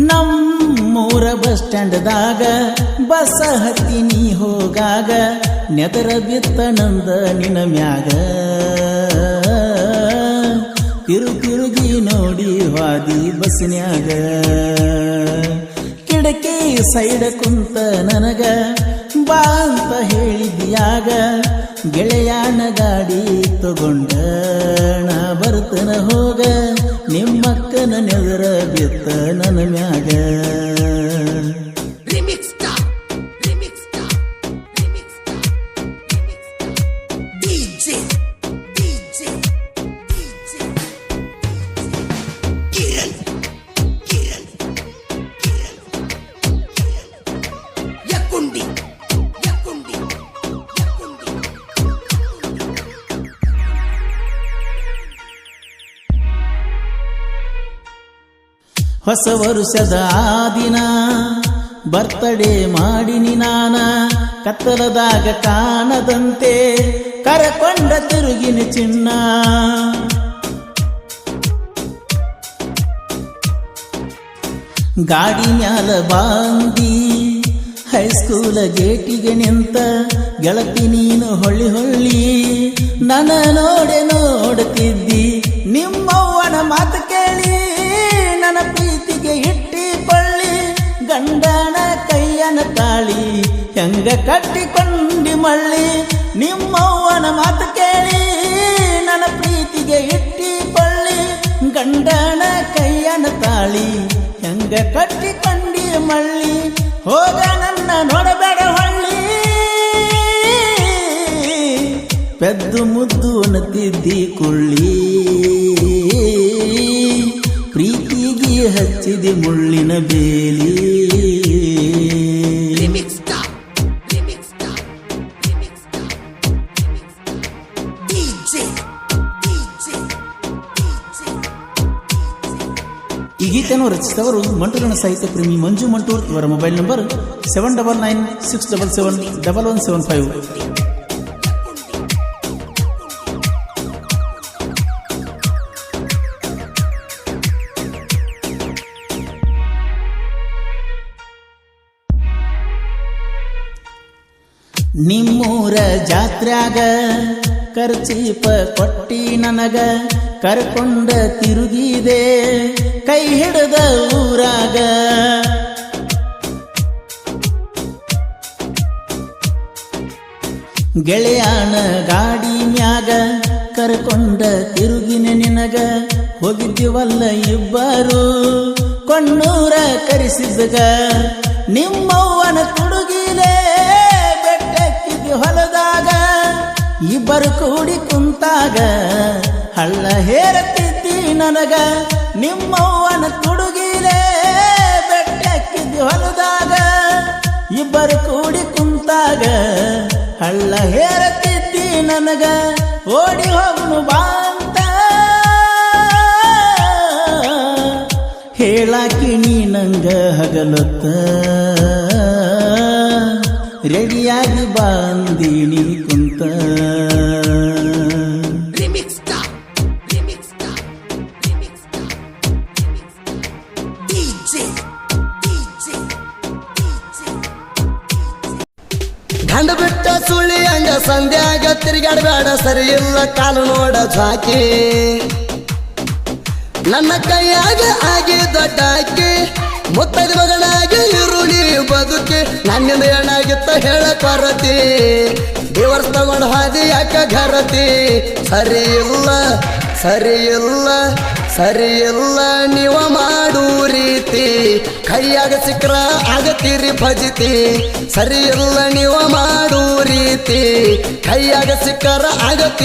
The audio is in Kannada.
ನಮ್ಮೂರ ಬಸ್ ಸ್ಟ್ಯಾಂಡ್ದಾಗ ಬಸ್ ಹತ್ತಿ ನೀ ಹೋಗಾಗ ನೆದರ ಬಿತ್ತ ನಂದ ನಿನ ಮ್ಯಾಗ ತಿರುಗಿ ನೋಡಿ ವಾದಿ ಬಸ್ನ್ಯಾಗ ಕಿಡಕಿ ಸೈಡ್ ಕುಂತ ನನಗ ಬಾ ಅಂತ ಹೇಳಿದ್ಯಾಗ ಗೆಳೆಯಾನ ಗಾಡಿ ತಗೊಂಡ ನಾ ಬರ್ತನ ಹೋಗ ನಿಮ್ಮಕ್ಕನ ನೆದರ ಬಿತ್ತ ನನ್ನ ಮ್ಯಾಗ ಹೊಸ ವರುಷದ ಆ ದಿನ ಬರ್ತಡೇ ಮಾಡಿನಿ ನಾನ ಕತ್ತಲದಾಗ ಕಾಣದಂತೆ ಕರಕೊಂಡ ತಿರುಗಿನ ಚಿನ್ನ ಗಾಡಿ ಮ್ಯಾಲ ಬಾಂದಿ ಹೈಸ್ಕೂಲ ಗೇಟಿಗೆ ನಿಂತ ಗೆಳತಿ ನೀನು ಹೊಳ್ಳಿ ಹೊಳ್ಳಿ ನನ್ನ ನೋಡುತ್ತಿದ್ದಿ ನಿಮ್ಮವ್ವನ ಮಾತು ಕೇಳಿ ನನ್ನ ಪ್ರೀತಿಗೆ ಇಟ್ಟಿ ಕೊಳ್ಳಿ ಗಂಡನ ಕೈಯನ ತಾಳಿ ಹೆಂಗ ಕಟ್ಟಿಕೊಂಡಿ ಮಳ್ಳಿ ನಿಮ್ಮವ್ವನ ಮಾತು ಕೇಳಿ ನನ್ನ ಪ್ರೀತಿಗೆ ಇಟ್ಟಿ ಕೊಳ್ಳಿ ಗಂಡನ ಕೈಯನ ತಾಳಿ ಹೆಂಗ ಕಟ್ಟಿಕೊಂಡಿ ಮಳ್ಳಿ ಹೋಗ ನನ್ನ ನೋಡಬೇಡ ಹೊಳ್ಳಿ ಪೆದ್ದು ಮುದ್ದು ಅನ್ನತಿದ್ದಿ ಕೊಳ್ಳಿ ಪ್ರೀತಿಗೆ ಹಚ್ಚಿದೆ ಮುಳ್ಳಿನ ಬೇಲಿ ಈ ಗೀತೆಯನ್ನು ರಚಿಸಿದವರು ಮಂಟೂರಿನ ಸಾಹಿತ್ಯ ಪ್ರೇಮಿ ಮಂಜು ಮಂಟೂರ್. ಇವರ ಮೊಬೈಲ್ ನಂಬರ್ 7996771175. ನಿಮ್ಮೂರ ಜಾತ್ರ್ಯಾಗ ಖರ್ಚೀಪ ಕೊಟ್ಟಿ ನನಗ ಕರ್ಕೊಂಡ ತಿರುಗಿದೆ ಕೈ ಹಿಡದ ಊರಾಗ ಗೆಳೆಯಾನ ಗಾಡಿ ಮ್ಯಾಗ ಕರ್ಕೊಂಡ ತಿರುಗಿನ ನಿನಗ ಹೋಗಿದ್ದೀವಲ್ಲ ಇಬ್ಬರು ಕೊಣ್ಣೂರ ಕರೆಸಿದ್ಗ ನಿಮ್ಮವ್ವನ ತುಡುಗಿಲೆ ಹೊಲದಾಗ ಇಬ್ಬರು ಕೂಡಿ ಕುಂತಾಗ ಹಳ್ಳ ಹೇರತಿದ್ದಿ ನನಗ ನಿಮ್ಮವ್ವನ ತುಡುಗಿಲೆ ಬೆಟ್ಟಕ್ಕಿದ್ದಿ ಹೊಲದಾಗ ಇಬ್ಬರು ಕೂಡಿ ಕುಂತಾಗ ಹಳ್ಳ ಹೇರತಿದ್ದಿ ನನಗ ಓಡಿ ಹೋಗುನು ಬಾಂತ ಹೇಳಾಕಿ ನೀ ನಂಗ ಹಗಲೊತ್ತ ರೆಡಿಯಾಗಿ ಬಾಂದಿನಿ ಕುಂತ ಗಂಡ ಬಿಟ್ಟ ಸುಳ್ಳಿ ಹಂಗ ಸಂಧ್ಯಾಗ ತಿರುಗಾಡಬೇಡ ಸರಿ ಇಲ್ಲ ಕಾಲು ನೋಡ ಜಾಕಿ ನನ್ನ ಕೈಯಾಗ ಆಗಿ ದೊಡ್ಡ ಅಕ್ಕಿ ಮುತ್ತದ ಮಗನಾಗಿ ಇರುಳಿ ಬದುಕಿ ನನ್ನಿಂದ ಏನಾಗಿತ್ತ ಹೇಳ ಕೊರತಿ ದಿವರ್ಸ್ ತಗೊಂಡು ಹಾದಿ ಯಾಕ ಘರತಿ ಸರಿ ಇಲ್ಲ ಸರಿ ಇಲ್ಲ ಸರಿ ಇಲ್ಲ ನೀವ ಮಾಡು ರೀತಿ ಕೈಯಾಗ ಸಿಕ್ರ ಆಗತ್ತೀರಿ ಭಜಿತಿ ಸರಿ ಇಲ್ಲ ನೀವ ಮಾಡು ರೀತಿ ಕೈಯಾಗ ಸಿಕ್ಕರ ಆಗತ್ತೀರಿ